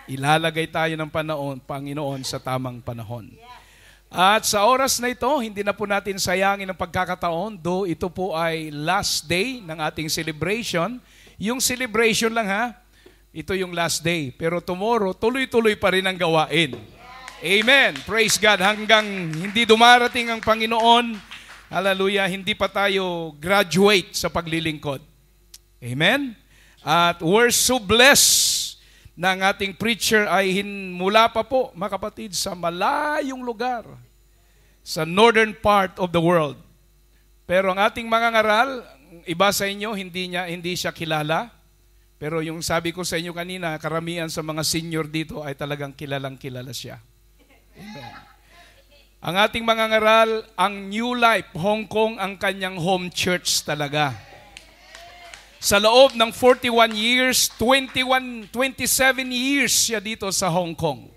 Ilalagay tayo ng Panginoon sa tamang panahon. At sa oras na ito, hindi na po natin sayangin ang pagkakataon, though ito po ay last day ng ating celebration. Yung celebration lang ha, ito yung last day. Pero tomorrow, tuloy-tuloy pa rin ang gawain. Amen. Praise God. Hanggang hindi dumarating ang Panginoon, hallelujah, hindi pa tayo graduate sa paglilingkod. Amen. At we're so blessed na ang ating preacher ay mula pa po, mga kapatid, sa malayong lugar, sa northern part of the world. Pero ang ating mga ngaral, iba sa inyo, hindi siya kilala. Pero yung sabi ko sa inyo kanina, karamihan sa mga senior dito ay talagang kilalang kilala siya. Amen. Ang ating mga ngaral, ang New Life, Hong Kong, ang kanyang home church talaga. Sa loob ng 41 years, 27 years siya dito sa Hong Kong.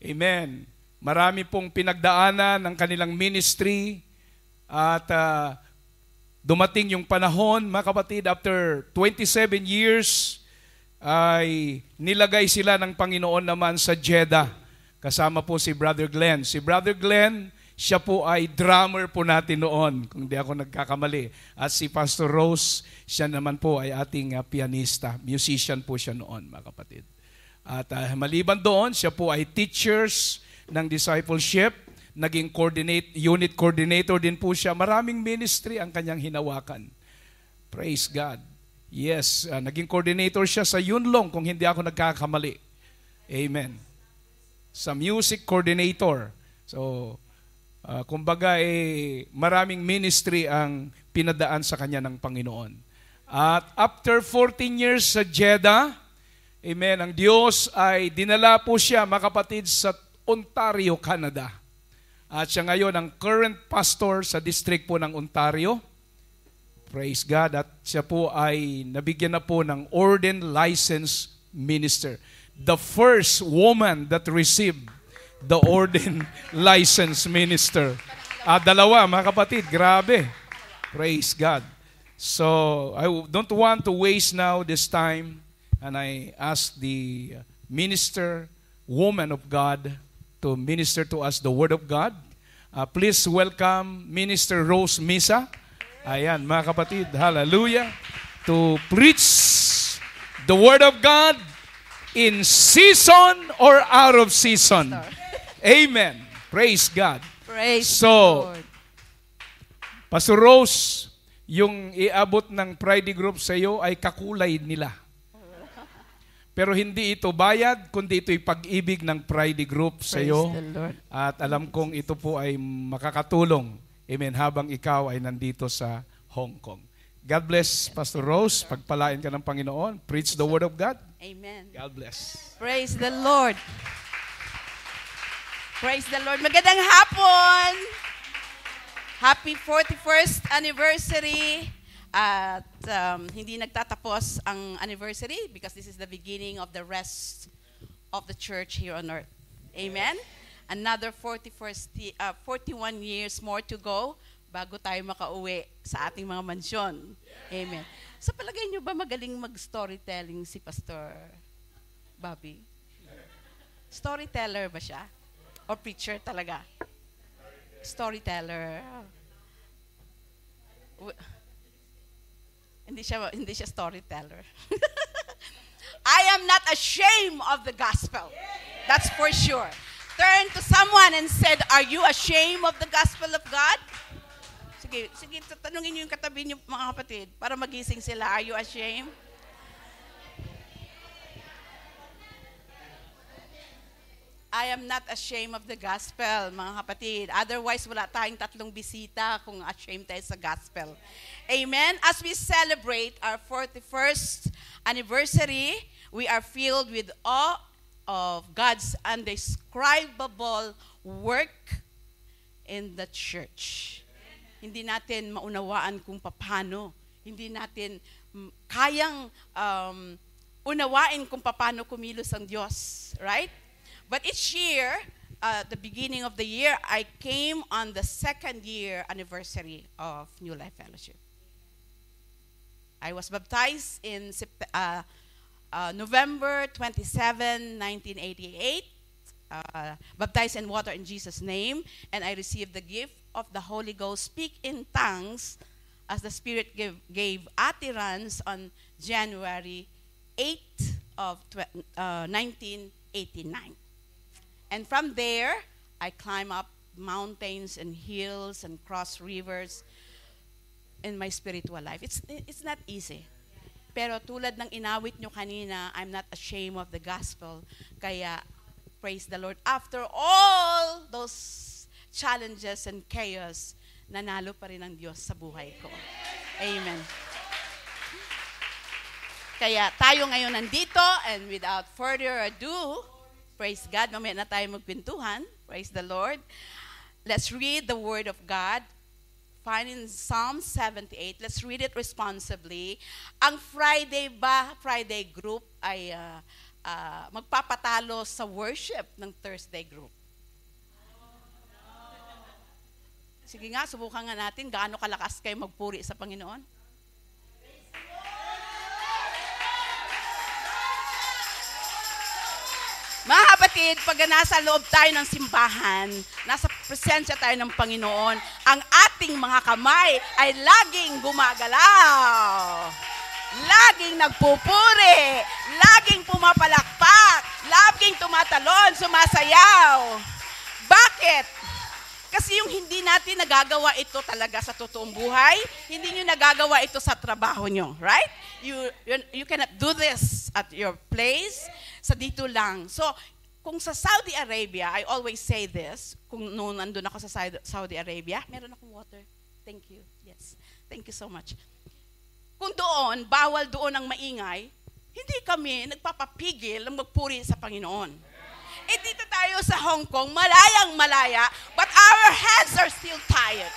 Amen. Marami pong pinagdaanan ng kanilang ministry at dumating yung panahon, mga kapatid, after 27 years, ay nilagay sila ng Panginoon naman sa Jeddah. Kasama po si Brother Glenn. Si Brother Glenn, siya po ay drummer po natin noon, kung di ako nagkakamali. At si Pastor Rose, siya naman po ay ating pianista. Musician po siya noon, mga kapatid. At maliban doon, siya po ay teachers ng discipleship. Naging unit coordinator din po siya. Maraming ministry ang kanyang hinawakan. Praise God. Yes, naging coordinator siya sa Yunlong, kung hindi ako nagkakamali. Amen. Sa music coordinator. So, kumbaga maraming ministry ang pinadaan sa kanya ng Panginoon. At after 14 years sa Jeddah, amen, ang Diyos ay dinala po siya, mga kapatid, sa Ontario, Canada. At siya ngayon ang current pastor sa district po ng Ontario. Praise God. At siya po ay nabigyan na po ng ordained licensed minister. The first woman that received the ordained licensed minister. Dalawa, mga kapatid, grabe. Praise God. So, I don't want to waste now this time, and I ask the minister, woman of God, to minister to us the Word of God. Please welcome Minister Rose Misa. Ayan, mga kapatid, hallelujah. To preach the Word of God in season or out of season. Amen. Praise God. Praise so, Lord. Pastor Rose, yung iabot ng Friday group sa iyo ay kakulay nila. Pero hindi ito bayad, kundi ito'y pag-ibig ng Friday group sa iyo. At alam kong ito po ay makakatulong. Amen. Habang ikaw ay nandito sa Hong Kong. God bless, Pastor Rose. Pagpalain ka ng Panginoon. Preach the Word of God. Amen. God bless. Praise the Lord. Praise the Lord. Magandang hapon. Happy 41st anniversary. At hindi nagtatapos ang anniversary because this is the beginning of the rest of the church here on earth. Amen? Another 41 years more to go bago tayo makauwi sa ating mga mansyon. Amen. Sa palagay nyo ba magaling mag-storytelling si Pastor Bobby? Storyteller ba siya? O preacher talaga? Storyteller. Hindi siya storyteller. I am not ashamed of the gospel. That's for sure. Turn to someone and said, "Are you ashamed of the gospel of God?" Sige, tanungin niyo yung katabi niyo, mga kapatid, para magising sila. Are you ashamed? I am not ashamed of the gospel, mga kapatid. Otherwise, wala tayong 3 bisita kung ashamed tayo sa gospel. Amen? As we celebrate our 41st anniversary, we are filled with awe of God's undescribable work in the church. Hindi natin maunawaan kung paano. Hindi natin kayang unawain kung paano kumilos ang Diyos. Right? But each year, the beginning of the year, I came on the 2nd year anniversary of New Life Fellowship. I was baptized in November 27, 1988, baptized in water in Jesus' name, and I received the gift of the Holy Ghost, speak in tongues, as the Spirit gave utterance on January 8th of 1989. And from there, I climb up mountains and hills and cross rivers in my spiritual life. It's not easy. Pero tulad ng inawit nyo kanina, I'm not ashamed of the gospel. Kaya, praise the Lord. After all those challenges and chaos, nanalo pa rin ang Diyos sa buhay ko. Amen. Kaya tayo ngayon nandito, and without further ado, praise God, mamaya na tayo magpintuhan. Praise the Lord. Let's read the Word of God. Find in Psalm 78. Let's read it responsibly. Ang Friday group ay magpapatalo sa worship ng Thursday group. Sige nga, subukan nga natin gaano kalakas kayo magpuri sa Panginoon. Mga kapatid, pag nasa loob tayo ng simbahan, nasa presensya tayo ng Panginoon, ang ating mga kamay ay laging gumagalaw. Laging nagpupuri, laging pumapalakpak, laging tumatalon, sumasayaw. Bakit? Kasi yung hindi natin nagagawa ito talaga sa totoong buhay, hindi nyo nagagawa ito sa trabaho nyo, right? You cannot do this at your place, sa dito lang. So, kung sa Saudi Arabia, I always say this, kung noon nandun ako sa Saudi Arabia, meron akong water. Thank you. Yes. Thank you so much. Kung doon, bawal doon ang maingay, hindi kami nagpapapigil ng magpuri sa Panginoon. Eh dito tayo sa Hong Kong, malayang malaya, but our hands are still tired.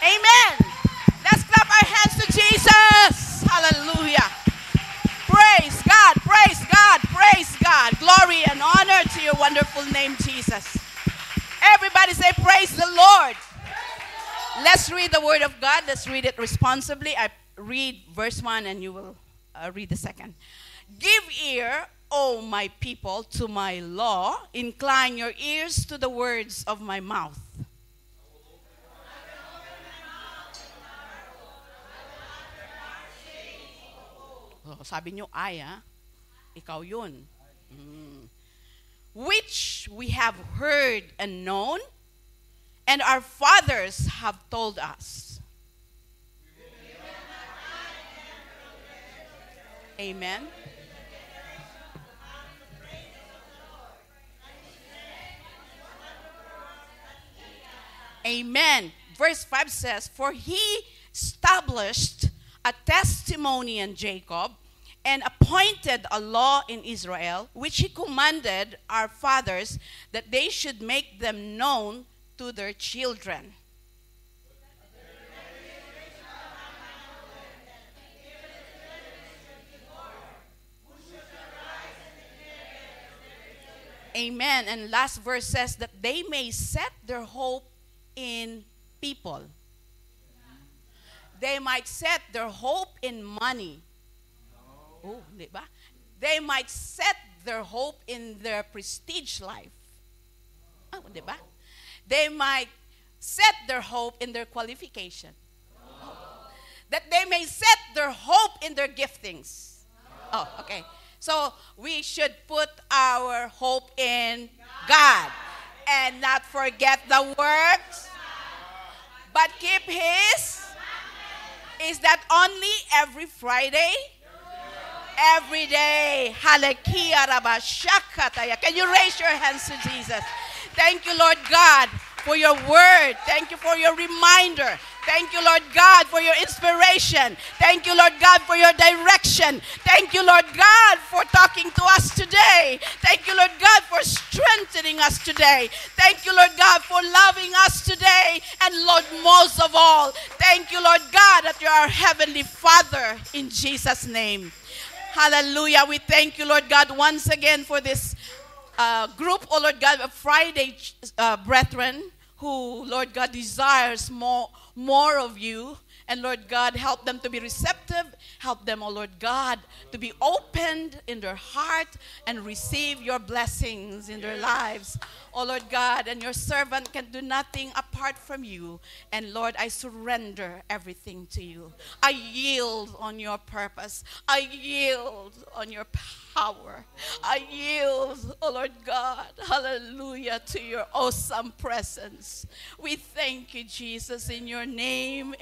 Amen. Let's clap our hands to Jesus. Hallelujah. Praise God, praise God, praise God. Glory and honor to your wonderful name, Jesus. Everybody say, praise the Lord. Let's read the Word of God. Let's read it responsibly. I read verse 1 and you will read the second. Give ear, O my people, to my law. Incline your ears to the words of my mouth. Oh, sabi nyo, ikaw yun. Which we have heard and known, and our fathers have told us. Amen. Amen. Verse 5 says, for he established a testimony in Jacob and appointed a law in Israel, which he commanded our fathers that they should make them known to their children. Amen. And last verse says that they may set their hope in people. They might set their hope in money. Oh, di ba? They might set their hope in their prestige life. Oh, di ba? They might set their hope in their qualification. Oh. That they may set their hope in their giftings. Oh, okay. So, we should put our hope in God and not forget the works, but keep His. Is that only every Friday? Every day. Hallelujah. Can you raise your hands to Jesus? Thank you, Lord God, for your word. Thank you for your reminder. Thank you, Lord God, for your inspiration. Thank you, Lord God, for your direction. Thank you, Lord God, for talking to us today. Thank you, Lord God, for strengthening us today. Thank you, Lord God, for loving us today. And Lord, most of all, thank you, Lord God, that you are our Heavenly Father in Jesus' name. Hallelujah. We thank you, Lord God, once again for this group, oh Lord God, of Friday brethren who, Lord God, desires more of you And Lord God, help them to be receptive. Help them, oh Lord God, to be opened in their heart and receive your blessings in their lives. Oh Lord God, and your servant can do nothing apart from you. And Lord, I surrender everything to you. I yield on your purpose. I yield on your power. I yield, oh Lord God, hallelujah, to your awesome presence. We thank you, Jesus, in your name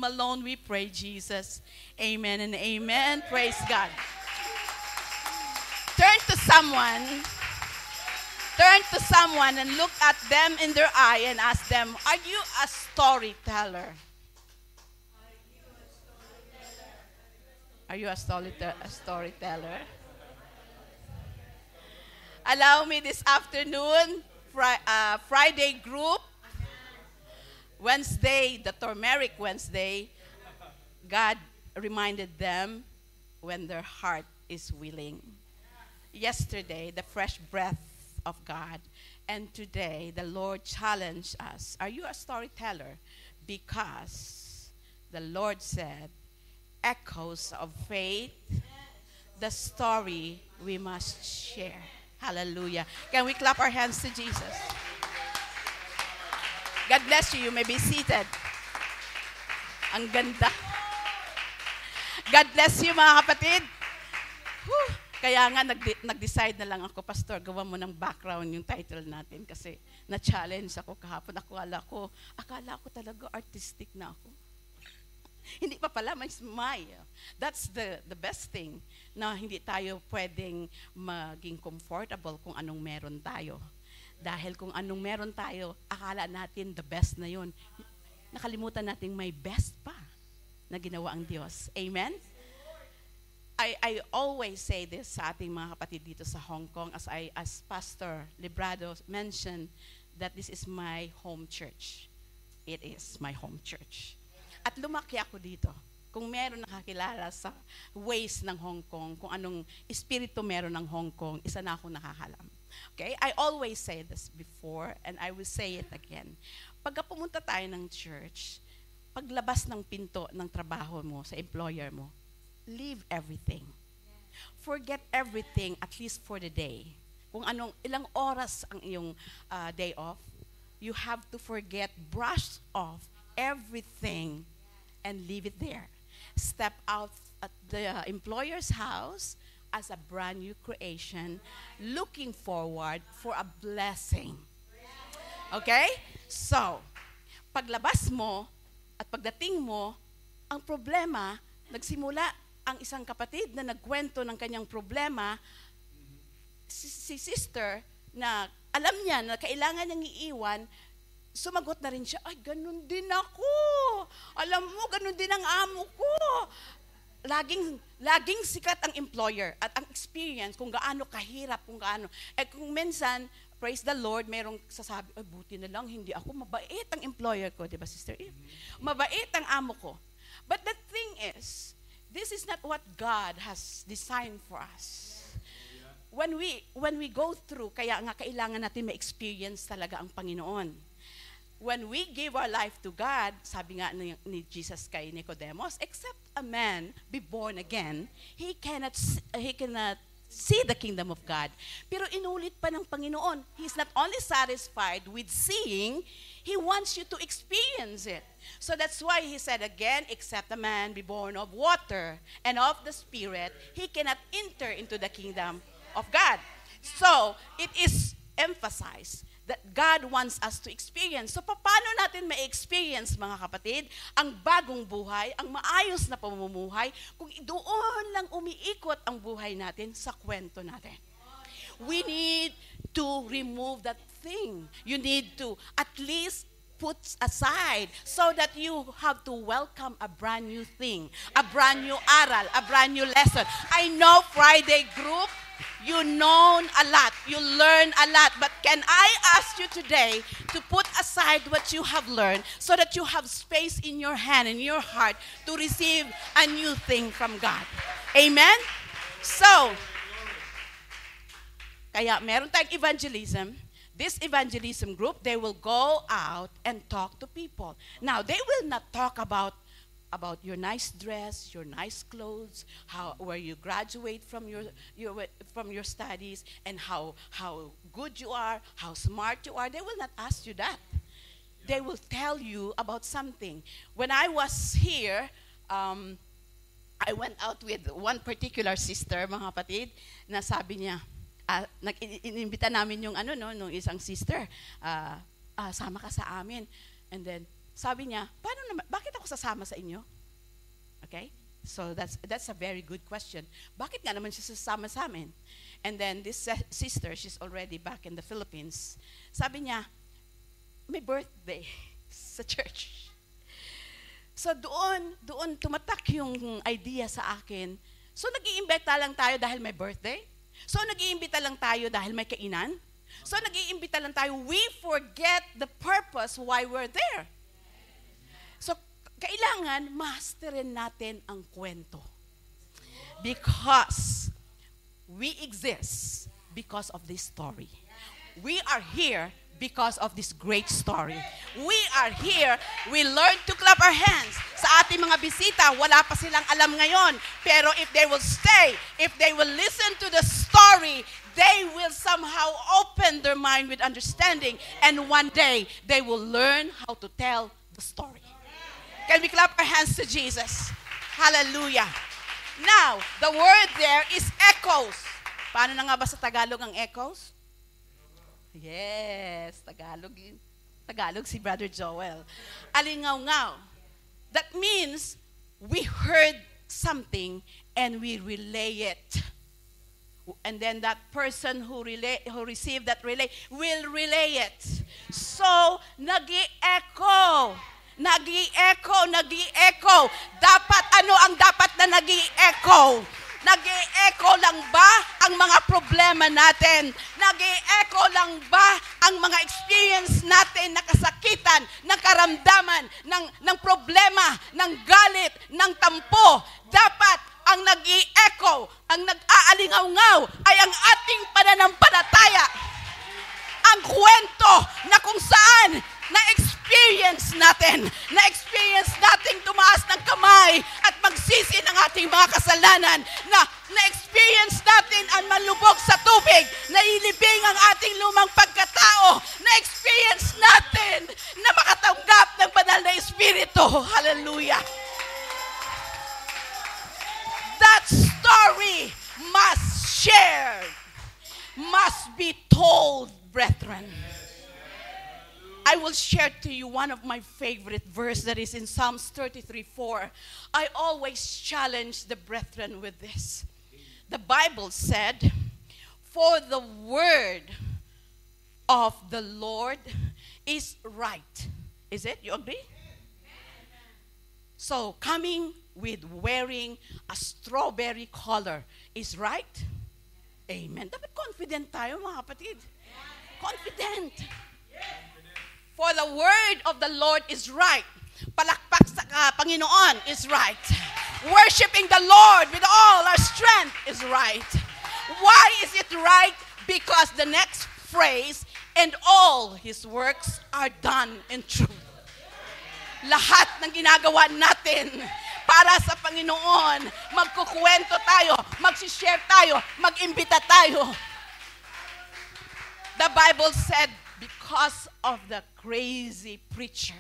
alone we pray, Jesus. Amen and amen. Praise God. Turn to someone and look at them in their eye and ask them, are you a storyteller? Are you a storyteller? Allow me this afternoon, Friday group, Wednesday, the Turmeric Wednesday, God reminded them when their heart is willing. Yesterday, the fresh breath of God. And today, the Lord challenged us. Are you a storyteller? Because the Lord said, echoes of faith, the story we must share. Hallelujah. Can we clap our hands to Jesus? God bless you. You may be seated. Ang ganda. God bless you, mga kapatid. Whew. Kaya nga, nag-decide na lang ako, Pastor, gawa mo ng background yung title natin kasi na-challenge ako kahapon. Akala ko talaga artistic na ako. Hindi pa pala, may smile. That's the best thing, na hindi tayo pwedeng maging comfortable kung anong meron tayo. Dahil kung anong meron tayo, akala natin the best na yun. Nakalimutan natin may best pa na ginawa ang Diyos. Amen? I always say this sa ating mga kapatid dito sa Hong Kong, as Pastor Librado mentioned, that this is my home church. It is my home church. At lumaki ako dito. Kung meron nakakilala sa ways ng Hong Kong, kung anong espiritu meron ng Hong Kong, isa na akong nakakalam. Okay? I always say this before, and I will say it again. Pagka pumunta tayo ng church, paglabas ng pinto ng trabaho mo sa employer mo, leave everything. Forget everything, at least for the day. Kung ilang oras ang iyong day off, you have to forget, brush off everything and leave it there. Step out at the employer's house as a brand new creation, looking forward for a blessing. Okay? So, paglabas mo at pagdating mo, ang problema, nagsimula ang isang kapatid na nagkwento ng kanyang problema, si sister na alam niya na kailangan niyang iiwan, sumagot na rin siya, ay, ganun din ako. Alam mo, ganun din ang amo ko. Laging sikat ang employer at ang experience kung gaano kahirap, kung kung minsan, praise the Lord, merong sasabi, ay, buti na lang, hindi ako, mabait ang employer ko, di ba, Sister Eve? Mabait ang amo ko. But the thing is, this is not what God has designed for us. When we go through, kaya nga kailangan natin ma-experience talaga ang Panginoon. When we give our life to God, sabi nga ni Jesus kay Nicodemus, except a man be born again, he cannot see the kingdom of God. Pero inulit pa ng Panginoon, He's not only satisfied with seeing, He wants you to experience it. So that's why He said again, except a man be born of water and of the Spirit, he cannot enter into the kingdom of God. So, it is emphasized that God wants us to experience. So, paano natin ma-experience, mga kapatid, ang bagong buhay, ang maayos na pamumuhay, kung doon lang umiikot ang buhay natin sa kwento natin? We need to remove that thing. You need to at least put aside so that you have to welcome a brand new thing, a brand new aral, a brand new lesson. I know Friday group, you know a lot, you learn a lot, but can I ask you today to put aside what you have learned so that you have space in your hand, in your heart, to receive a new thing from God? Amen? So, kaya meron tayong evangelism. This evangelism group, they will go out and talk to people. Now, they will not talk about about your nice dress, your nice clothes, where you graduate from your studies, and how good you are, how smart you are. They will not ask you that. They will tell you about something. When I was here, I went out with one particular sister, mga kapatid, na sabi niya, inimbita namin yung nung isang sister, sama ka sa amin. And then, sabi niya, bakit ako sasama sa inyo? Okay? So that's a very good question. Bakit nga naman siya sasama sa amin? And then this sister, she's already back in the Philippines. Sabi niya, may birthday sa church. So doon tumatak yung idea sa akin. So nag-iimbita lang tayo dahil may birthday? So nag-iimbita lang tayo dahil may kainan? So nag-iimbita lang tayo, we forget the purpose why we're there. So, kailangan masterin natin ang kwento. Because we exist because of this story. We are here because of this great story. We are here, we learn to clap our hands. Sa ating mga bisita, wala pa silang alam ngayon. Pero if they will stay, if they will listen to the story, they will somehow open their mind with understanding. And one day, they will learn how to tell the story. Can we clap our hands to Jesus? Hallelujah. Now, the word there is echoes. Paano na nga ba sa Tagalog ang echoes? Yes, Tagalog si Brother Joel. Alingaw-ngaw. That means we heard something and we relay it. And then that person who received that relay will relay it. So, nag-i-echo. Nag-i-echo. Dapat, ano ang dapat na nag-i-echo? Nag-i-echo lang ba ang mga problema natin? Nag-i-echo lang ba ang mga experience natin na kasakitan, ng karamdaman, ng problema, ng galit, ng tampo? Dapat ang nag-i-echo, ang nag-aalingaw-ngaw ay ang ating pananampalataya. Ang kwento na kung saan na-experience natin tumaas ng kamay at magsisi ng ating mga kasalanan, na-experience natin ang malubog sa tubig, nailibing ang ating lumang pagkatao, na-experience natin na makatanggap ng banal na Espiritu. Hallelujah! That story must be told, brethren. I will share to you one of my favorite verse that is in Psalms 33:4. I always challenge the brethren with this. The Bible said, "For the word of the Lord is right." Is it? You agree? So, coming with wearing a strawberry color is right? Amen. Dapat confident tayo, mga kapatid. Confident. For the word of the Lord is right. Palakpak sa Panginoon is right. Worshiping the Lord with all our strength is right. Why is it right? Because the next phrase, "and all His works are done in truth." Lahat ng ginagawa natin para sa Panginoon, magkukwento tayo, magsishare tayo, mag-imbita tayo. The Bible said, because of the crazy preacher,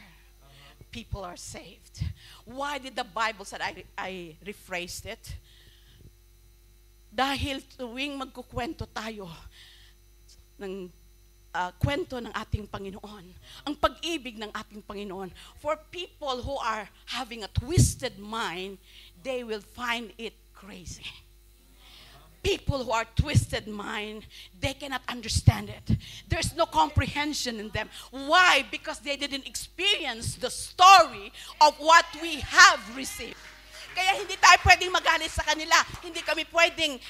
people are saved. Why did the Bible say, I rephrased it? Dahil tuwing magkukwento tayo ng kwento ng ating Panginoon, ang pag-ibig ng ating Panginoon, for people who are having a twisted mind, they will find it crazy. People who are twisted mind, they cannot understand it. There's no comprehension in them. Why? Because they didn't experience the story of what we have received. Kaya hindi tayo pwedeng magalit sa kanila. Hindi kami pwedeng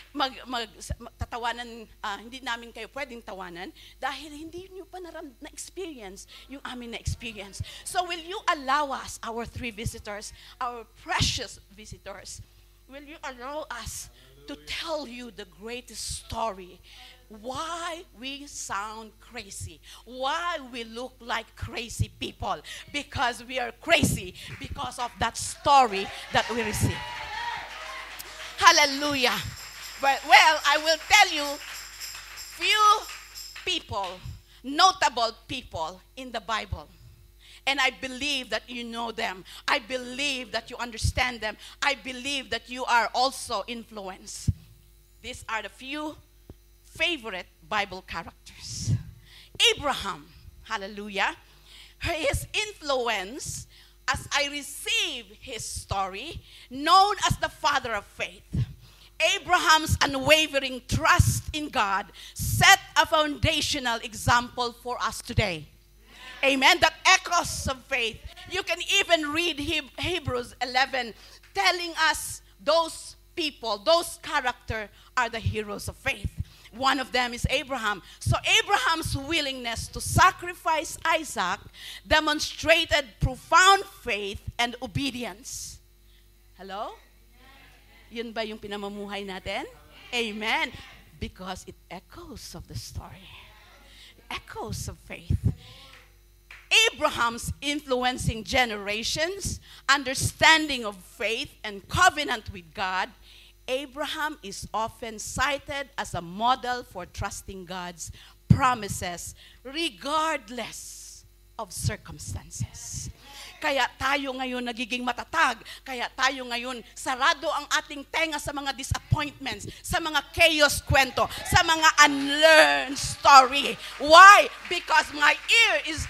tatawanan, hindi namin kayo pwedeng tawanan dahil hindi nyo pa na-experience yung amin na-experience. So will you allow us, our three visitors, our precious visitors, will you allow us to tell you the greatest story why we sound crazy, why we look like crazy people, because we are crazy because of that story that we received. Hallelujah. Well, I will tell you few people, notable people in the Bible. And I believe that you know them. I believe that you understand them. I believe that you are also influenced. These are the few favorite Bible characters. Abraham, hallelujah. His influence, as I receive his story, known as the father of faith. Abraham's unwavering trust in God set a foundational example for us today. Amen. That echoes of faith. You can even read Hebrews 11 telling us those people, those characters are the heroes of faith. One of them is Abraham. So Abraham's willingness to sacrifice Isaac demonstrated profound faith and obedience. Hello? Yun ba yung pinamumuhay natin? Amen. Because it echoes of the story. Echoes of faith. Abraham's influencing generations, understanding of faith and covenant with God, Abraham is often cited as a model for trusting God's promises regardless of circumstances. Kaya tayo ngayon nagiging matatag. Kaya tayo ngayon sarado ang ating tenga sa mga disappointments, sa mga chaos kwento, sa mga unlearned story. Why? Because my ears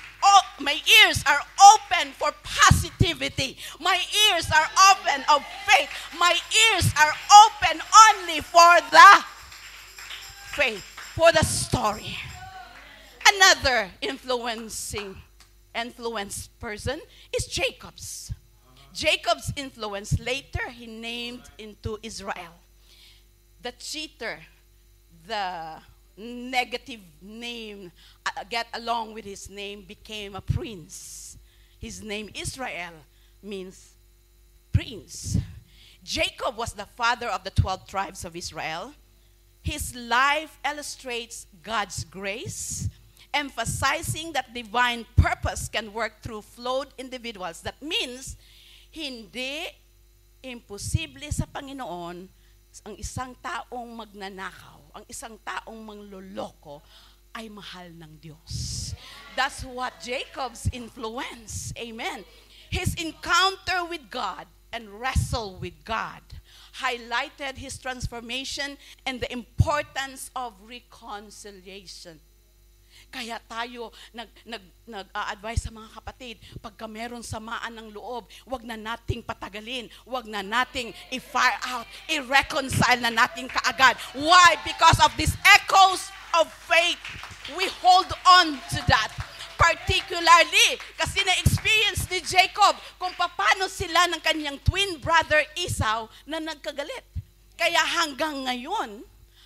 are open for positivity. My ears are open of faith. My ears are open only for the faith, for the story. Another influenced person is Jacob's. Jacob's influence later he named into Israel. The cheater, the negative name, get along with his name, became a prince. His name Israel means prince. Jacob was the father of the 12 tribes of Israel. His life illustrates God's grace, emphasizing that divine purpose can work through flawed individuals. That means, hindi imposible sa Panginoon ang isang taong magnanakaw, ang isang taong mangloloko ay mahal ng Diyos. That's what Jacob's influence. Amen. His encounter with God and wrestle with God highlighted his transformation and the importance of reconciliation. Kaya tayo nag-a-advise sa mga kapatid, pagka meron samaan ng loob, wag na nating patagalin, wag na nating i-fire out, i-reconcile na natin kaagad. Why? Because of these echoes of faith, we hold on to that. Particularly, kasi na-experience ni Jacob kung paano sila ng kanyang twin brother Esau na nagkagalit. Kaya hanggang ngayon,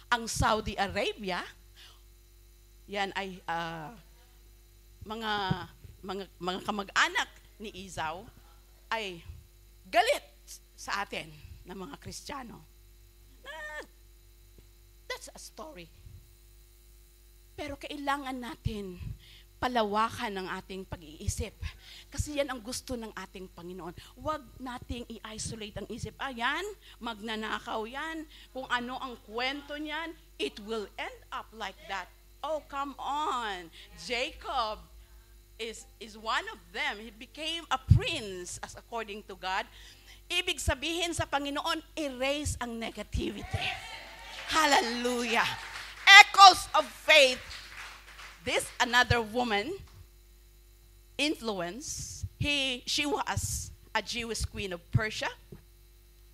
ang Saudi Arabia, yan ay mga kamag-anak ni Esau ay galit sa atin ng mga Kristiyano. That's a story. Pero kailangan natin palawakan ang ating pag-iisip. Kasi yan ang gusto ng ating Panginoon. Huwag nating i-isolate ang isip. Ayan, magnanakaw yan. Kung ano ang kwento niyan, it will end up like that. Oh, come on. Jacob is one of them. He became a prince as according to God. Ibig sabihin sa Panginoon, erase ang negativity. Hallelujah. Echoes of faith. This another woman influence. She was a Jewish queen of Persia.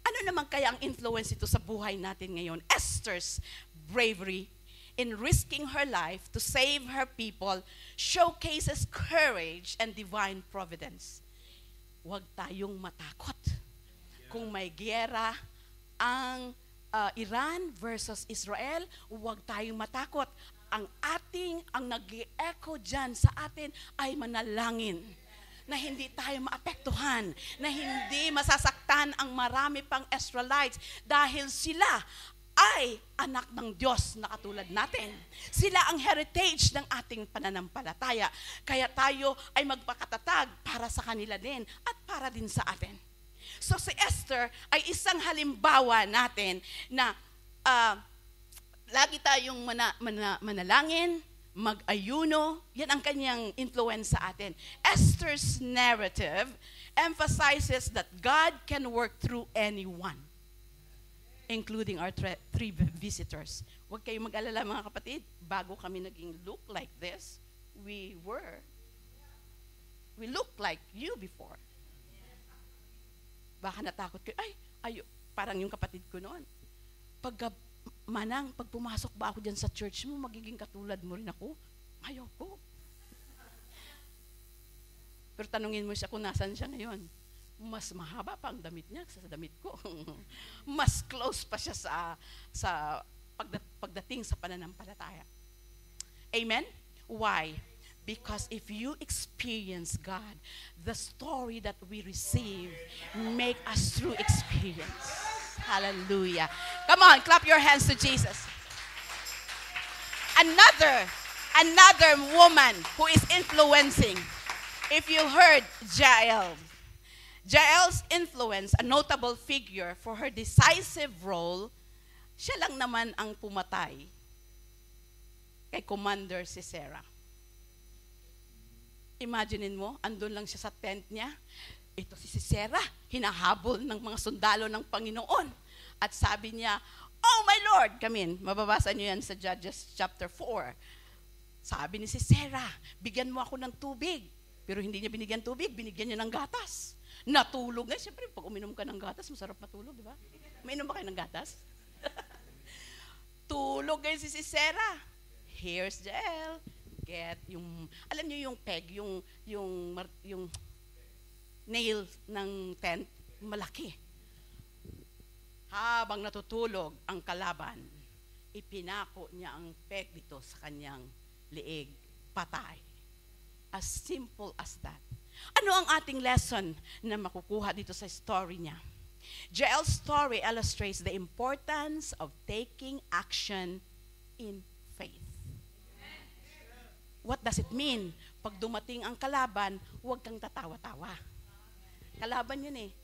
Ano naman kaya ang influence ito sa buhay natin ngayon? Esther's bravery in risking her life to save her people showcases courage and divine providence. Huwag tayong matakot. Kung may giyera ang Iran versus Israel, huwag tayong matakot. Ang nag-echo dyan sa atin ay manalangin na hindi tayo maapektuhan, na hindi masasaktan ang marami pang Israelites dahil sila ay anak ng Diyos na katulad natin. Sila ang heritage ng ating pananampalataya. Kaya tayo ay magpakatatag para sa kanila din at para din sa atin. So si Esther ay isang halimbawa natin na lagi tayong manalangin, mag-ayuno. Yan ang kanyang influence sa atin. Esther's narrative emphasizes that God can work through anyone, including our three visitors. Huwag kayong mag-alala mga kapatid, bago kami naging look like this, we looked like you before. Baka natakot kayo, parang yung kapatid ko noon. Pag pumasok ba ako dyan sa church mo, magiging katulad mo rin ako? Ayoko. Pero tanungin mo siya kung nasan siya ngayon. Mas mahaba pa ang damit niya sa damit ko. Mas close pa siya sa pagdating sa pananampalataya. Amen? Why? Because if you experience God, the story that we receive make us through experience. Hallelujah. Come on, clap your hands to Jesus. Another woman who is influencing. If you heard Jael's influence, a notable figure for her decisive role, siya lang naman ang pumatay kay Commander Sisera. Imaginein mo, andun lang siya sa tent niya. Ito si Sisera, hinahabol ng mga sundalo ng Panginoon. At sabi niya, "Oh my Lord," mababasa niyo yan sa Judges chapter 4. Sabi ni Sisera, "Bigyan mo ako ng tubig." Pero hindi niya binigyan tubig, binigyan niya ng gatas. Natulog na. Siyempre, pag uminom ka ng gatas, masarap matulog, di ba? Mainom ba kayo ng gatas? Tulog ngayon si Sisera. Here's Jael. Alam niyo yung peg, yung nail ng tent, malaki. Habang natutulog ang kalaban, ipinako niya ang peg dito sa kanyang liig, patay. As simple as that. Ano ang ating lesson na makukuha dito sa story niya? Jael's story illustrates the importance of taking action in faith. What does it mean? Pag dumating ang kalaban, huwag kang tatawa-tawa. Kalaban yun eh.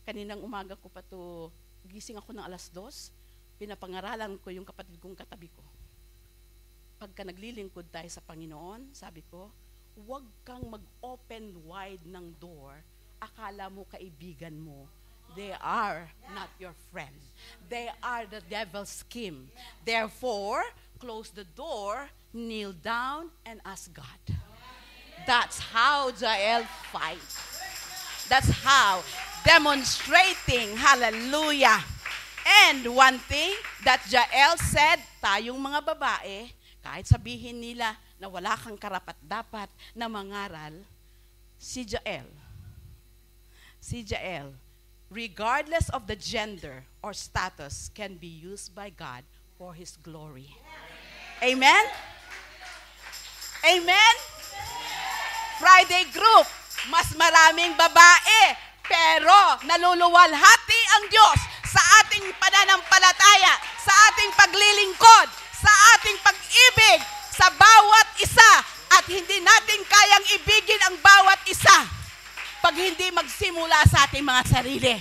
Kaninang umaga ko pa to, gising ako ng 2:00, pinapangaralan ko yung kapatid kong katabi ko. Pagka naglilingkod tayo sa Panginoon, sabi ko, huwag kang mag-open wide ng door. Akala mo kaibigan mo. They are not your friend. They are the devil's scheme. Therefore, close the door, kneel down, and ask God. That's how Jael fights. That's how. Demonstrating, hallelujah. And one thing that Jael said, tayong mga babae, kahit sabihin nila na wala kang karapat-dapat na mangaral, si Jael, regardless of the gender or status, can be used by God for His glory. Amen? Amen? Friday group, mas maraming babae, pero naluluwalhati ang Diyos sa ating pananampalataya, sa ating paglilingkod, sa ating pag-ibig, sa bawat isa, at hindi natin kayang ibigin ang bawat isa pag hindi magsimula sa ating mga sarili.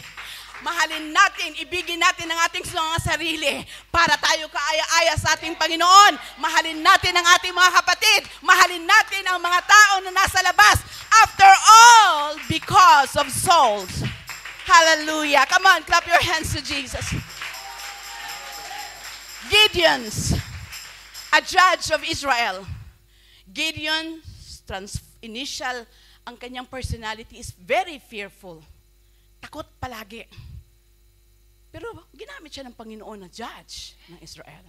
Mahalin natin, ibigin natin ang ating mga sarili para tayo kaaya-aya sa ating Panginoon. Mahalin natin ang ating mga kapatid. Mahalin natin ang mga tao na nasa labas. After all, because of souls. Hallelujah. Come on, clap your hands to Jesus. Gideon's a judge of Israel. Gideon's ang kanyang personality is very fearful. Takot palagi. Pero ginamit siya ng Panginoon na judge ng Israel.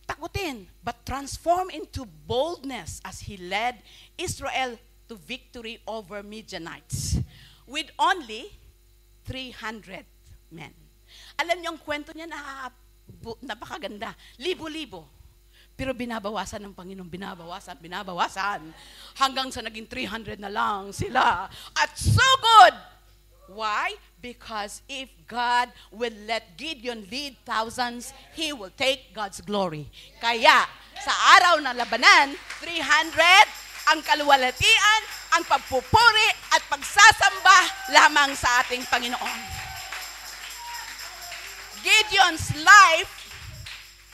Takutin, but transform into boldness as he led Israel to victory over Midianites with only 300 men. Alam niyo ang kwento niya, napakaganda. Libo-libo. Pero binabawasan ng Panginoon, binabawasan. Hanggang sa naging 300 na lang sila. At so good! Why? Because if God will let Gideon lead thousands, he will take God's glory. Kaya, sa araw ng labanan, 300, ang kaluwalhatian, ang pagpupuri at pagsasamba lamang sa ating Panginoon. Gideon's life,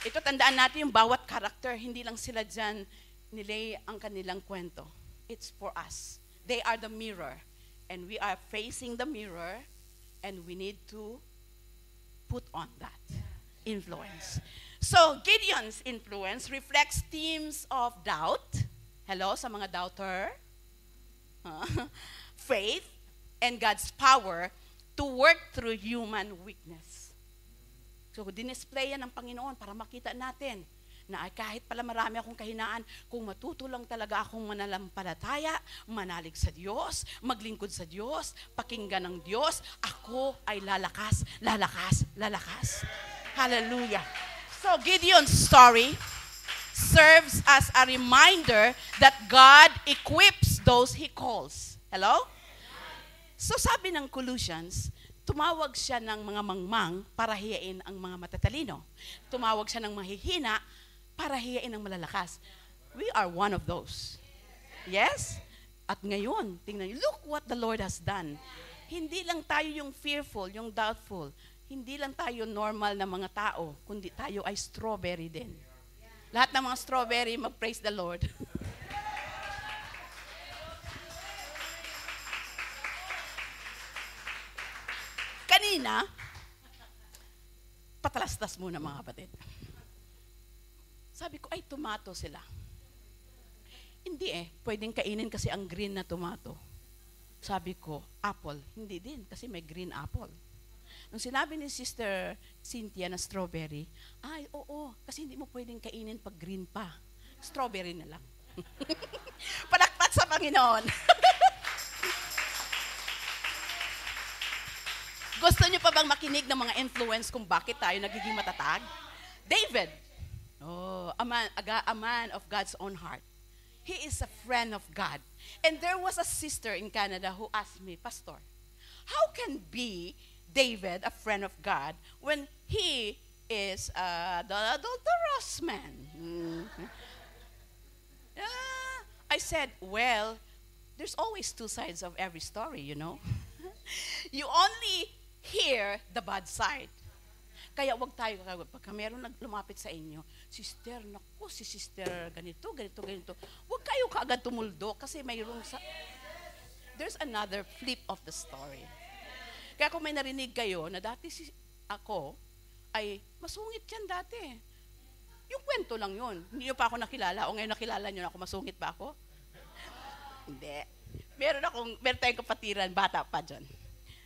ito tandaan natin yung bawat karakter, hindi lang sila dyan nilay ang kanilang kwento. It's for us. They are the mirror. And we are facing the mirror, and we need to put on that influence. So, Gideon's influence reflects themes of doubt. Hello, sa mga doubter. Faith, and God's power to work through human weakness. So, dinisplay yan ng Panginoon para makita natin na kahit pala marami akong kahinaan, kung matuto lang talaga akong manalampalataya, manalig sa Diyos, maglingkod sa Diyos, pakinggan ng Diyos, ako ay lalakas, lalakas, lalakas. Hallelujah. So Gideon's story serves as a reminder that God equips those He calls. Hello? So sabi ng Colossians, tumawag siya ng mga mangmang para hiyain ang mga matatalino. Tumawag siya ng mahihina para hiyain ang malalakas. We are one of those. Yes? At ngayon, tingnan niyo, look what the Lord has done. Hindi lang tayo yung fearful, yung doubtful. Hindi lang tayo normal na mga tao, kundi tayo ay strawberry din. Lahat ng mga strawberry, mag-praise the Lord. Kanina, patalastas muna mga kapatid. Sabi ko, ay, tomato sila. Hindi pwedeng kainin kasi ang green na tomato. Sabi ko, apple. Hindi din, kasi may green apple. Nung sinabi ni Sister Cynthia na strawberry, ay, oo, kasi hindi mo pwedeng kainin pag green pa. Strawberry na lang. Palakpak sa Panginoon. Gusto niyo pa bang makinig ng mga influence kung bakit tayo nagiging matatag? David, a man of God's own heart. He is a friend of God. And there was a sister in Canada who asked me, Pastor, how can be David a friend of God when he is the adulterous man? I said, well, there's always two sides of every story, you know. You only hear the bad side. Kaya wag tayo, pagka meron lumapit sa inyo, sister, naku, si sister ganito, ganito, ganito. Wag kayo kaagad tumuldo kasi mayroong there's another flip of the story. Kaya kung may narinig kayo na dati ako ay masungit yan dati. Yung kwento lang yun. Hindi nyo pa ako nakilala o ngayon nakilala nyo na ako, masungit ba ako? Hindi. Meron tayong kapatiran, bata pa dyan.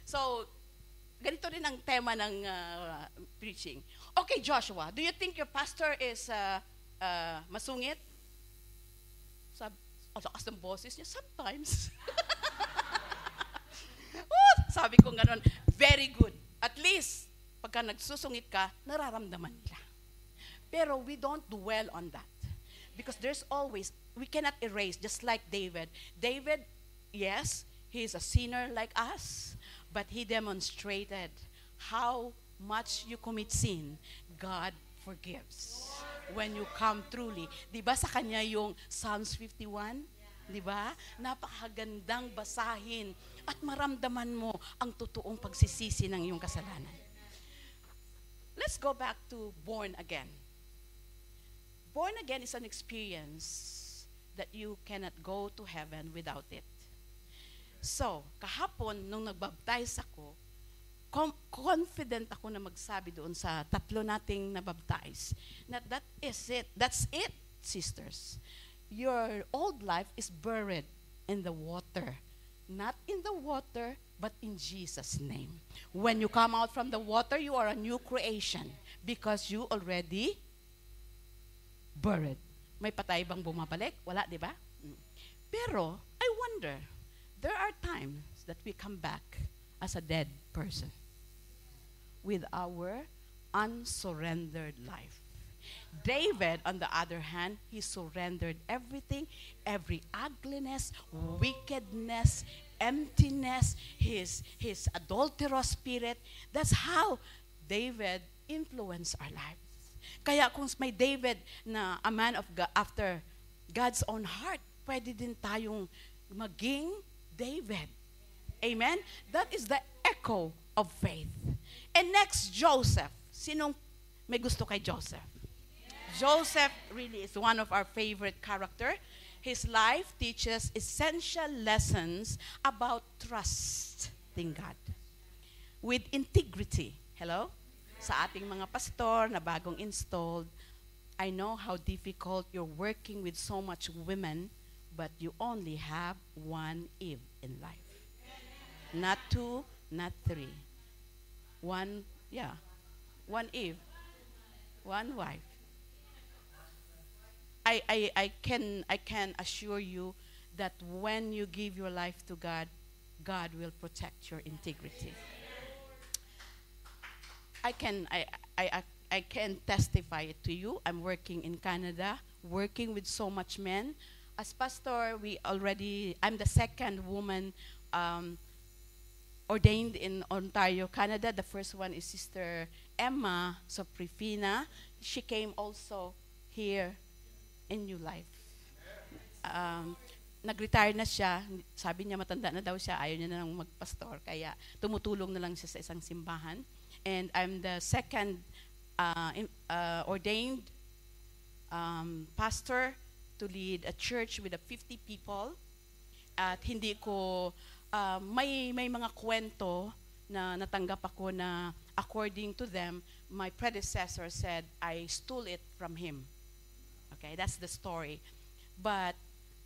So, ganito rin ang tema ng preaching. Okay, Joshua, do you think your pastor is masungit? Ang lakas ng boses niya, sometimes. Sabi ko gano'n, very good. At least, pagka nagsusungit ka, nararamdaman nila. Pero we don't dwell on that. Because there's always, we cannot erase, just like David. David, yes, he is a sinner like us, but he demonstrated how much you commit sin, God forgives. When you come truly. Diba sa kanya yung Psalms 51? Diba? Napakagandang basahin at maramdaman mo ang totoong pagsisisi ng iyong kasalanan. Let's go back to born again. Born again is an experience that you cannot go to heaven without it. So, kahapon, nung nagbaptize ako, confident ako na magsabi doon sa tatlo nating nabaptize na that is it. That's it, sisters. Your old life is buried in the water. Not in the water, but in Jesus' name. When you come out from the water, you are a new creation because you already buried. May patay bang bumabalik? Wala, di ba? Pero, I wonder, there are times that we come back as a dead person with our unsurrendered life. David, on the other hand, he surrendered everything, every ugliness, wickedness, emptiness, his adulterous spirit. That's how David influenced our lives. Kaya kung may David na a man of God, after God's own heart, pwede din tayong maging David. Amen? That is the echo of faith. And next, Joseph. Sinong may gusto kay Joseph? Joseph really is one of our favorite character. His life teaches essential lessons about trusting God with integrity. Hello? Sa ating mga pastor na bagong installed, I know how difficult you're working with so much women, but you only have one Eve in life. Not two, not three. One Eve. One wife. I can assure you that when you give your life to God, God will protect your integrity. I can testify it to you. I'm working in Canada, working with so much men. As pastor, I'm the second woman ordained in Ontario, Canada. The first one is Sister Emma Soprifina. She came also here in New Life. Nag-retire na siya. Sabi niya matanda na daw siya. Ayaw niya na lang magpastor. Kaya tumutulong na lang siya sa isang simbahan. And I'm the second ordained pastor to lead a church with 50 people. At hindi ko, may mga kwento na natanggap ako na according to them, my predecessor said, I stole it from him. Okay, that's the story. But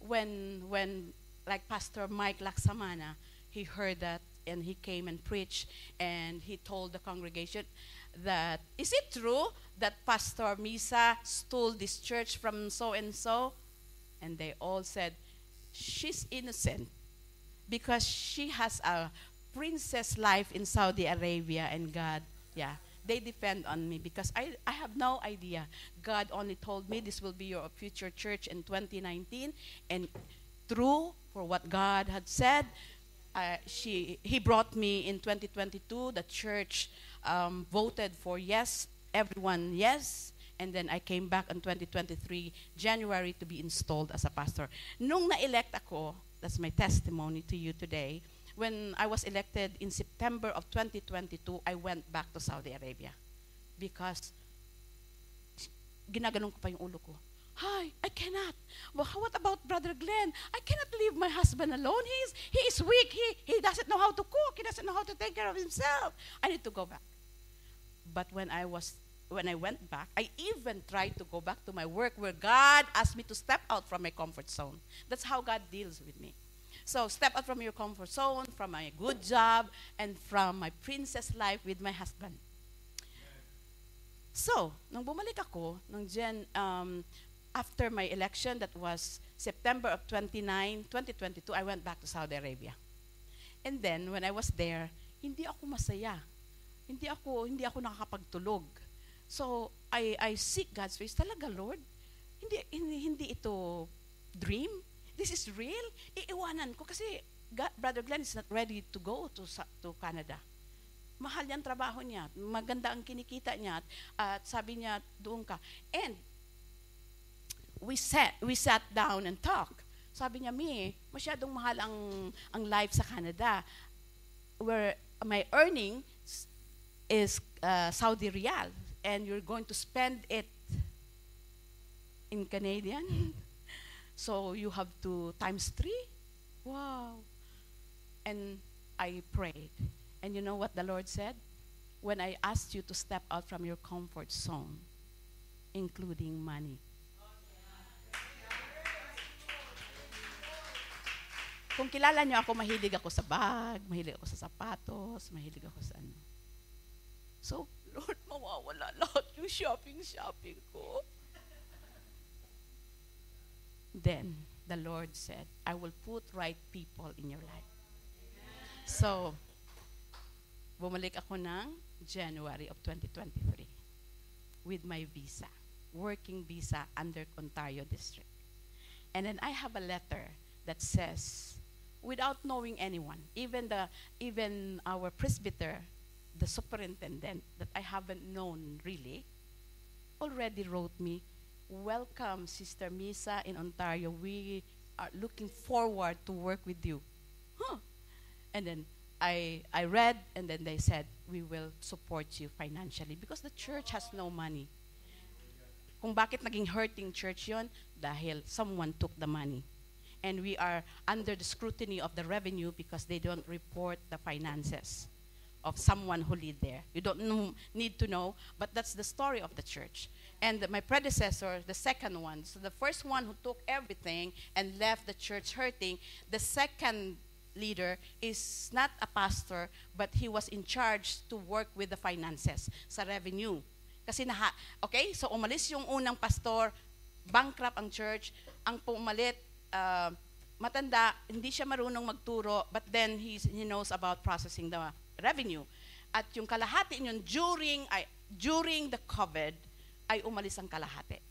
when like Pastor Mike Laksamana, he heard that and he came and preached and he told the congregation that, is it true that Pastor Misa stole this church from so and so? And they all said, she's innocent because she has a princess life in Saudi Arabia and God, they depend on me because I have no idea. God only told me this will be your future church in 2019, and true for what God had said, he brought me in 2022. The church voted for yes, everyone yes, and then I came back in 2023 January to be installed as a pastor. Nung na-elect ako, that's my testimony to you today. When I was elected in September of 2022, I went back to Saudi Arabia because ginaganon ko pa yung ulo ko. Hi, I cannot. But what about Brother Glenn? I cannot leave my husband alone. He is weak. He doesn't know how to cook. He doesn't know how to take care of himself. I need to go back. But when I went back, I even tried to go back to my work where God asked me to step out from my comfort zone. That's how God deals with me. So step out from your comfort zone, from my good job, and from my princess life with my husband. So, nung bumalik ako, after my election, that was September of 2022, I went back to Saudi Arabia. And then, when I was there, hindi ako masaya. Hindi ako nakakapagtulog. So, I seek God's face. Talaga, Lord, hindi ito dream. This is real. Iiwanan ko kasi Brother Glenn is not ready to go to Canada. Mahal niya ang trabaho niya. Maganda ang kinikita niya. At sabi niya, doon ka. And we sat down and talked. Sabi niya, masyadong mahal ang life sa Canada. Where my earning is Saudi Riyal. And you're going to spend it in Canadian. So you have to times 3? Wow. And I prayed. And you know what the Lord said? When I asked you to step out from your comfort zone, including money. Kung kilala niyo ako, mahilig ako sa bag, mahilig ako sa sapatos, mahilig ako sa ano. So, Lord, mawawala lahat yung shopping ko. Then, the Lord said, I will put right people in your life. So, bumalik ako ng January of 2023 with my visa, working visa under Ontario District. And then I have a letter that says, without knowing anyone, even our presbyter, the superintendent that I haven't known really, already wrote me, "Welcome, Sister Misa in Ontario. We are looking forward to work with you." Huh. And then I read, and then they said, "We will support you financially," because the church has no money. Kung bakit naging hurting church yon? Dahil someone took the money. And we are under the scrutiny of the revenue because they don't report the finances of someone who lead there. You don't need to know, but that's the story of the church. And my predecessor, the second one, so the first one who took everything and left the church hurting, the second leader is not a pastor, but he was in charge to work with the finances sa revenue. Kasi okay, so umalis yung unang pastor, bankrupt ang church, ang pumalit, matanda, hindi siya marunong magturo, but then he knows about processing the revenue. At yung kalahati yun, during the COVID, ay umalis ang kalahati.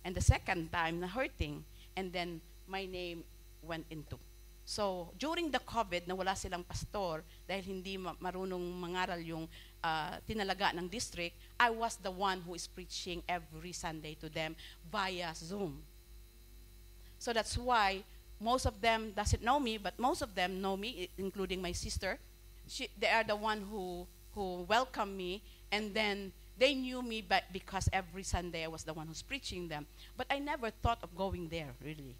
And the second time, na hurting, and then my name went into. So, during the COVID, na wala silang pastor, dahil hindi marunong mangaral yung tinalaga ng district, I was the one who is preaching every Sunday to them via Zoom. So that's why most of them doesn't know me, but most of them know me, including my sister. They are the one who welcomed me, and then they knew me because every Sunday I was the one who's preaching them. But I never thought of going there, really.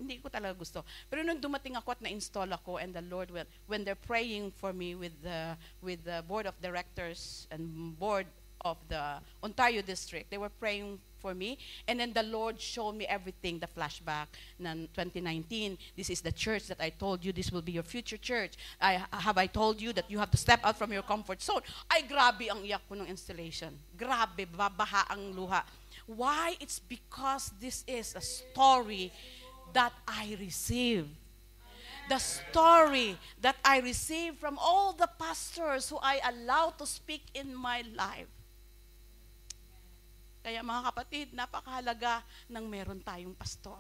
Hindi ko talaga gusto. Pero nung dumating ako at na-install ako, and the Lord, when they're praying for me with the board of directors and board of the Ontario district, they were praying for me, and then the Lord showed me everything, the flashback ng 2019. This is the church that I told you, this will be your future church. Have I told you that you have to step out from your comfort zone? Ay, grabe ang iyak ko ng installation. Grabe, babaha ang luha. Why? It's because this is a story that I received. The story that I received from all the pastors who I allowed to speak in my life. Kaya mga kapatid, napakahalaga ng meron tayong pastor.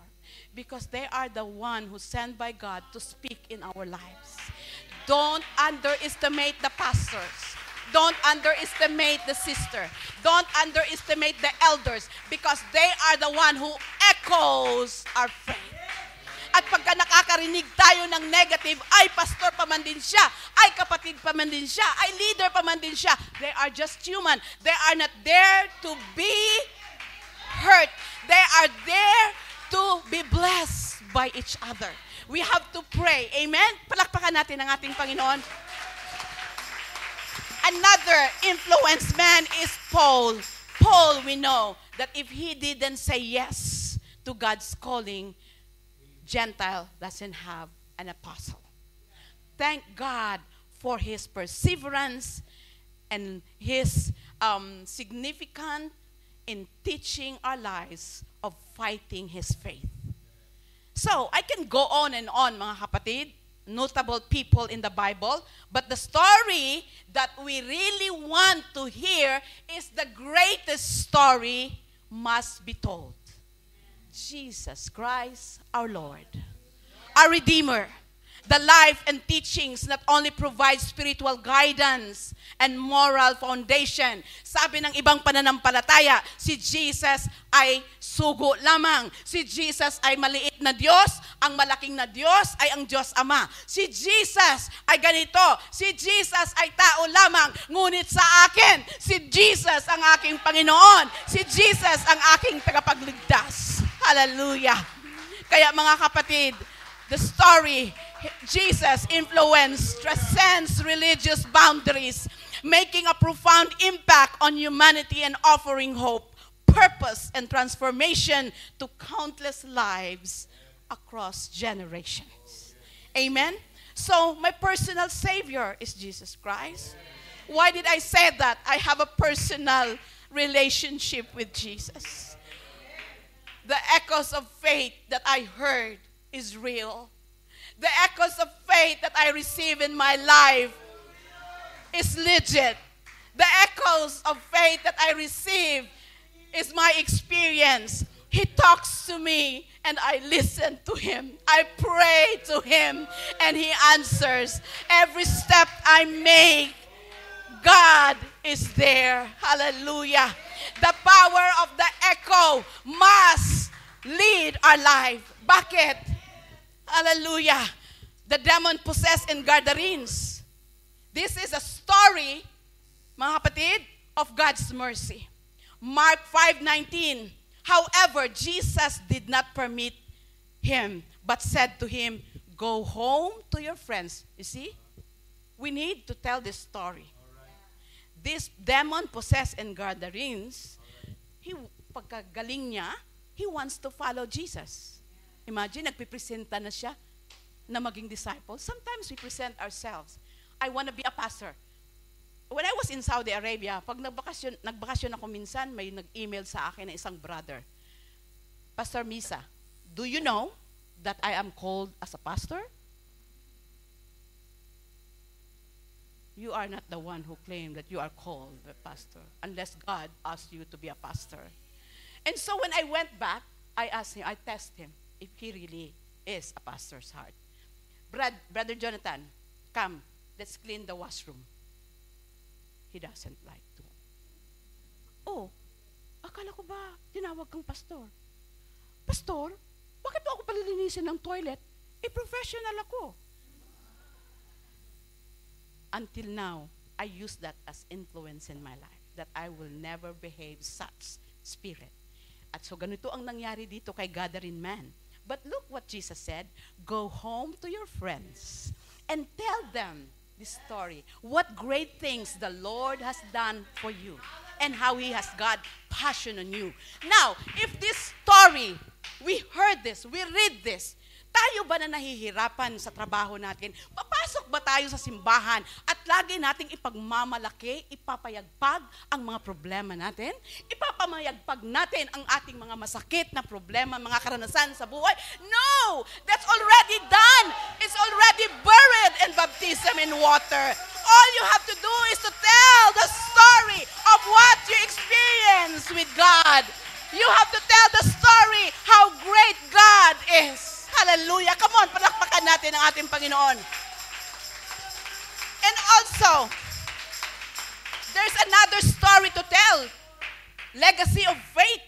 Because they are the one who sent by God to speak in our lives. Don't underestimate the pastors. Don't underestimate the sister. Don't underestimate the elders, because they are the one who echoes our faith. At pagka nakakarinig tayo ng negative, ay pastor pa man din siya, ay kapatid pa man din siya, ay leader pa man din siya. They are just human. They are not there to be hurt. They are there to be blessed by each other. We have to pray. Amen? Palakpakan natin ang ating Panginoon. Another influence man is Paul. Paul, we know that if he didn't say yes to God's calling, Gentile doesn't have an apostle. Thank God for his perseverance and his significance in teaching our lives of fighting his faith. So, I can go on and on, mga kapatid, notable people in the Bible, but the story that we really want to hear is the greatest story must be told. Jesus Christ, our Lord, our Redeemer. The life and teachings not only provide spiritual guidance and moral foundation. Sabi ng ibang pananampalataya, si Jesus ay sugo lamang. Si Jesus ay maliit na Diyos. Ang malaking na Diyos ay ang Diyos Ama. Si Jesus ay ganito. Si Jesus ay tao lamang. Ngunit sa akin, si Jesus ang aking Panginoon. Si Jesus ang aking tagapagligtas. Hallelujah. Kaya mga kapatid, the story, Jesus' influence transcends religious boundaries, making a profound impact on humanity and offering hope, purpose, and transformation to countless lives across generations. Amen? So, my personal Savior is Jesus Christ. Why did I say that? I have a personal relationship with Jesus. The echoes of faith that I heard is real. The echoes of faith that I receive in my life is legit. The echoes of faith that I receive is my experience. He talks to me And I listen to Him. I pray to Him. And He answers. Every step I make, God is there. Hallelujah. The power of the echo must lead our life. Bakit? Hallelujah. The demon-possessed in Gadarenes. This is a story, mga kapatid, of God's mercy. Mark 5:19. However, Jesus did not permit him, but said to him, go home to your friends. You see? We need to tell this story. This demon-possessed in Gadarenes, pagkagaling niya, he wants to follow Jesus. Imagine, nagpipresenta na siya na maging disciple. Sometimes we present ourselves. I want to be a pastor. When I was in Saudi Arabia, pag nagbakasyon ako minsan, may nag-email sa akin na isang brother. Pastor Misa, do you know that I am called as a pastor? You are not the one who claimed that you are called a pastor, unless God asked you to be a pastor. And so when I went back, I asked him, I tested him if he really is a pastor's heart. Brother Jonathan, come, let's clean the washroom. He doesn't like to. Oh, akala ko ba tinawag kang pastor? Pastor, bakit mo ako palilinisin ng toilet? Professional ako. Until now, I use that as influence in my life, that I will never behave such spirit. At so ganito ang nangyari dito kay Gadarene man. But look what Jesus said, go home to your friends and tell them this story. What great things the Lord has done for you and how He has got passion on you. Now, if this story, we heard this, we read this, tayo ba na nahihirapan sa trabaho natin? Papasok ba tayo sa simbahan at lagi nating ipagmamalaki, ipapayagpag ang mga problema natin? Ipapamayagpag natin ang ating mga masakit na problema, mga karanasan sa buhay? No! That's already done! It's already buried in baptism in water. All you have to do is to tell the story of what you experienced with God. You have to tell the story how great God is. Hallelujah. Come on, palakpakan natin ang ating Panginoon. And also, there's another story to tell. Legacy of faith.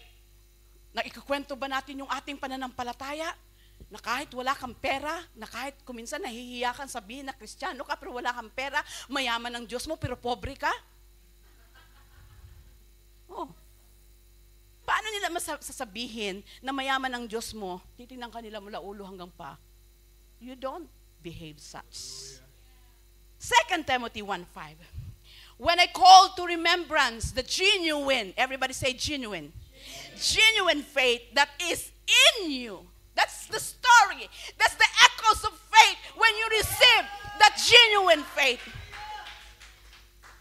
Naikukwento ba natin yung ating pananampalataya? Na kahit wala kang pera, na kahit kuminsan nahihiya kang sabihin na Kristiyano ka pero wala kang pera, mayaman ang Diyos mo pero pobre ka? Oh. Paano nila masasabihin na mayaman ang Diyos mo, titingnan ka nila mula ulo hanggang pa? You don't behave such. 2 Timothy 1:5. When I call to remembrance the genuine, everybody say genuine. Genuine faith that is in you. That's the story. That's the echoes of faith when you receive that genuine faith.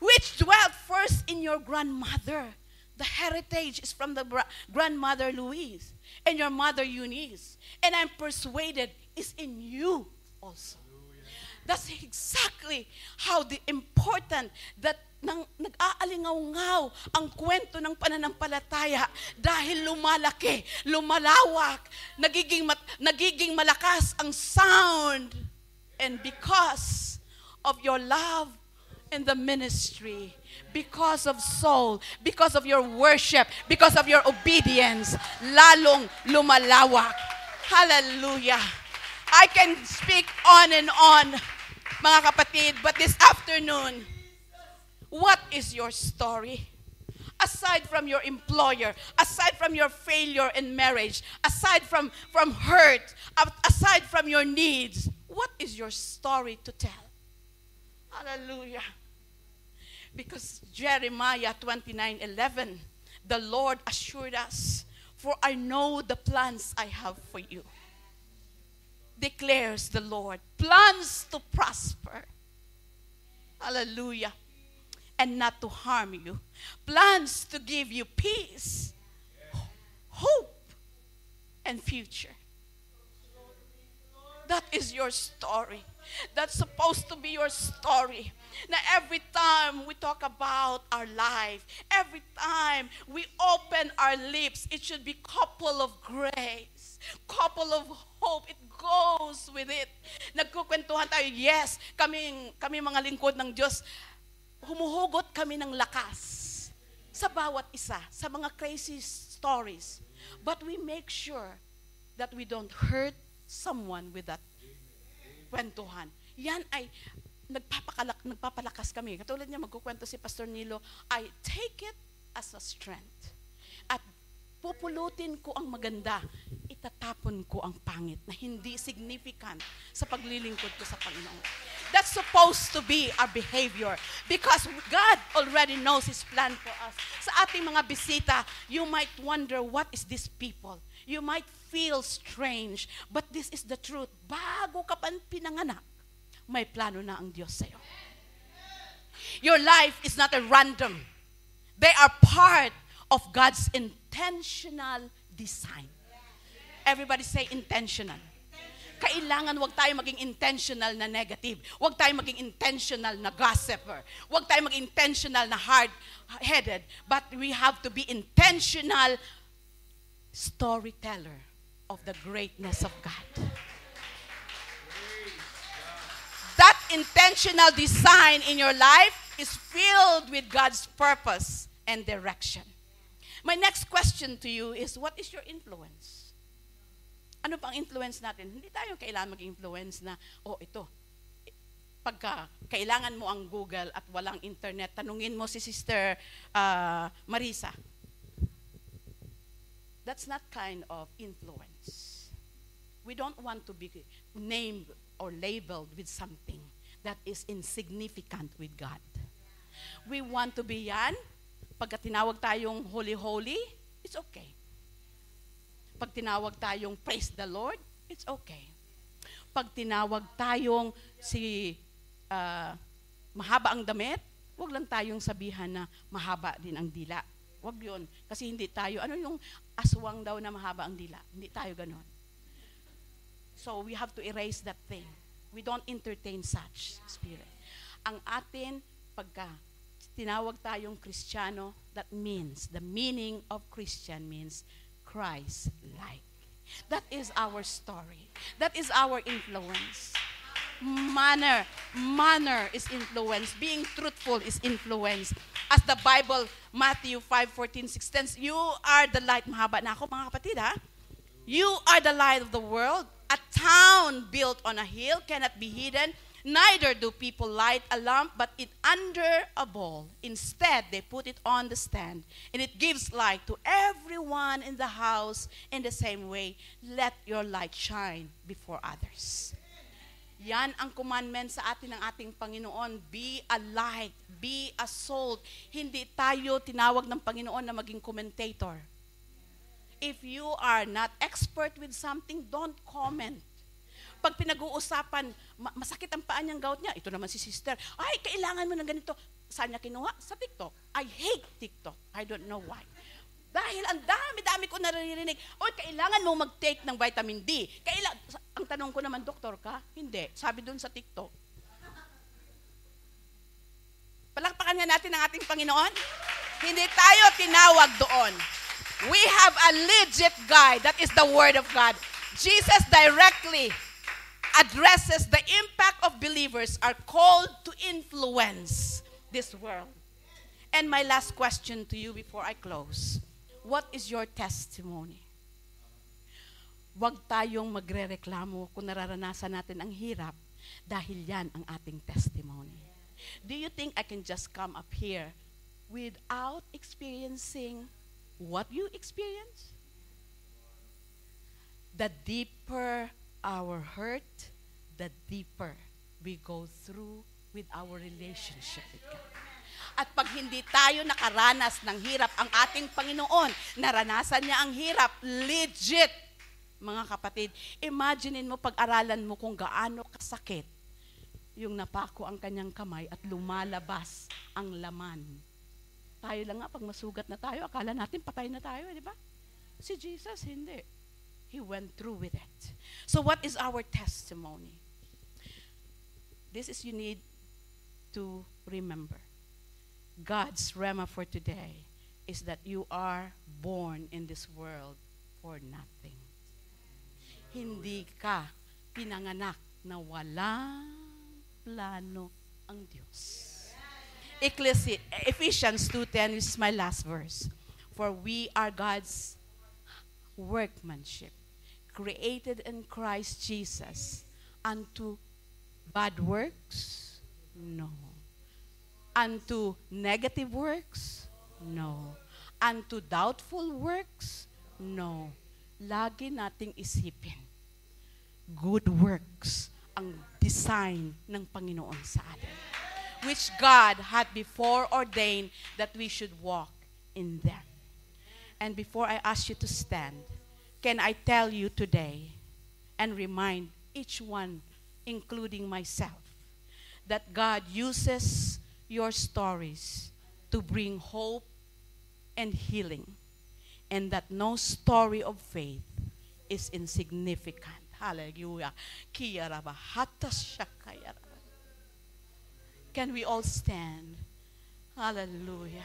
Which dwelt first in your grandmother. The heritage is from the grandmother Louise and your mother Eunice. And I'm persuaded is in you also. That's exactly how the important that nag-aalingaw-ngaw ang kwento ng pananampalataya dahil lumalaki, lumalawak, nagiging malakas ang sound. And because of your love in the ministry, because of soul, because of your worship, because of your obedience, lalong lumalawak. Hallelujah. I can speak on and on, mga kapatid, but this afternoon, what is your story? Aside from your employer, aside from your failure in marriage, aside from hurt, aside from your needs, what is your story to tell? Hallelujah. Because Jeremiah 29:11, the Lord assured us, for I know the plans I have for you, declares the Lord, plans to prosper. Hallelujah. And not to harm you. Plans to give you peace, hope, and future. That is your story. That's supposed to be your story. Na every time we talk about our life, every time we open our lips, it should be couple of grace, couple of hope. It goes with it. Nagkukwentuhan tayo, yes, kami mga lingkod ng Diyos, humuhugot kami ng lakas sa bawat isa, sa mga crazy stories. But we make sure that we don't hurt someone with that kwentuhan. Yan ay nagpapalakas kami. Katulad niya, magkukwento si Pastor Nilo, I take it as a strength. At pupulutin ko ang maganda, itatapon ko ang pangit na hindi significant sa paglilingkod ko sa Panginoon. That's supposed to be our behavior because God already knows His plan for us. Sa ating mga bisita, you might wonder, what is this people? You might feel strange, but this is the truth. Bago ka pa pinanganak, may plano na ang Diyos sa'yo. Your life is not a random. They are part of God's intentional design. Everybody say intentional. Kailangan wag tayo maging intentional na negative. Wag tayo maging intentional na gossiper. Wag tayo maging intentional na hard-headed. But we have to be intentional storyteller of the greatness of God. That intentional design in your life is filled with God's purpose and direction. My next question to you is, what is your influence? Ano pang influence natin? Hindi tayo kailangan mag-influence na, ito, pagka kailangan mo ang Google at walang internet, tanungin mo si Sister Marisa. That's not kind of influence. We don't want to be named or labeled with something that is insignificant with God. We want to be yan. Pagka tinawag tayong holy, it's okay. Pag tinawag tayong praise the Lord, it's okay. Pag tinawag tayong mahaba ang damit, wag lang tayong sabihan na mahaba din ang dila. Wag yun. Kasi hindi tayo, ano yung aswang daw na mahaba ang dila? Hindi tayo ganon. So we have to erase that thing. We don't entertain such spirit. Ang atin, pagka tinawag tayong Kristiyano, that means, the meaning of Christian means Christ-like. That is our story. That is our influence. Manner is influence. Being truthful is influence. As the Bible, Matthew 5:14-16, you are the light. Mahaba na ako, mga kapatid, ha? You are the light of the world. A town built on a hill cannot be hidden. Neither do people light a lamp, but it under a bowl. Instead, they put it on the stand, and it gives light to everyone in the house. In the same way, let your light shine before others. Yan ang commandment sa atin ng ating Panginoon. Be a light, be a salt. Hindi tayo tinawag ng Panginoon na maging commentator. If you are not expert with something, don't comment. Pag pinag-uusapan, masakit ang paa niyang gout niya, ito naman si sister, ay, kailangan mo ng ganito. Saan niya kinuha? Sa TikTok. I hate TikTok. I don't know why. Dahil ang dami-dami ko naririnig, kailangan mo mag-take ng vitamin D. Ang tanong ko naman, doktor ka? Hindi. Sabi doon sa TikTok. Palakpakan nga natin ang ating Panginoon. Hindi tayo tinawag doon. We have a legit guide. That is the Word of God. Jesus directly addresses the impact of believers are called to influence this world. And my last question to you before I close. What is your testimony? Huwag tayong magrereklamo kung nararanasan natin ang hirap dahil yan ang ating testimony. Do you think I can just come up here without experiencing what you experience? The deeper our hurt, the deeper we go through with our relationship with God. At pag hindi tayo nakaranas ng hirap, ang ating Panginoon, naranasan niya ang hirap, legit, mga kapatid. Imaginein mo, pag-aralan mo kung gaano kasakit yung napako ang kanyang kamay at lumalabas ang laman. Tayo lang nga, pag masugat na tayo, akala natin patay na tayo, di ba? Si Jesus, hindi. He went through with it. So what is our testimony? This is you need to remember. God's rema for today is that you are born in this world for nothing. Hindi ka pinanganak na walang plano ang Diyos. Ephesians 2:10 is my last verse. For we are God's workmanship, created in Christ Jesus unto bad works? No. Unto negative works? No. Unto doubtful works? No. Lagi nating isipin, good works ang design ng Panginoon sa atin, which God had before ordained that we should walk in them. And before I ask you to stand, can I tell you today and remind each one, including myself, that God uses your stories to bring hope and healing, and that no story of faith is insignificant. Hallelujah. Can we all stand? Hallelujah.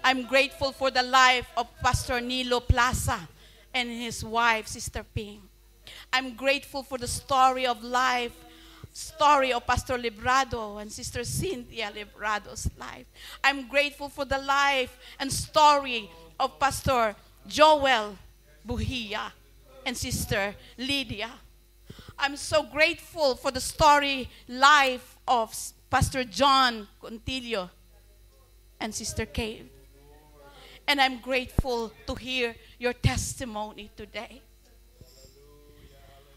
I'm grateful for the life of Pastor Nilo Plaza and his wife, Sister Ping. I'm grateful for the story of Pastor Librado and Sister Cynthia Librado's life. I'm grateful for the life and story of Pastor Joel Buhia and Sister Lydia. I'm so grateful for the life of Pastor John Contillo and Sister Kay. And I'm grateful to hear your testimony today.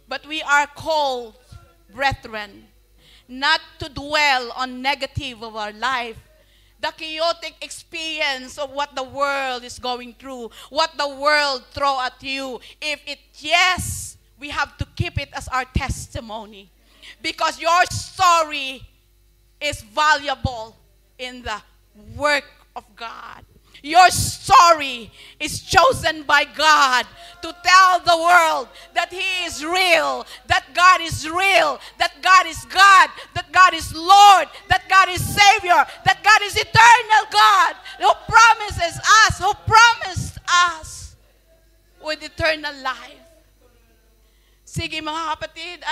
But we are called, brethren, not to dwell on negative of our life, the chaotic experience of what the world is going through, what the world throw at you. Yes, we have to keep it as our testimony, because your story is valuable in the work of God. Your story is chosen by God to tell the world that He is real, that God is real, that God is God, that God is Lord, that God is Savior, that God is eternal God, who promised us with eternal life. Sige mga kapatid,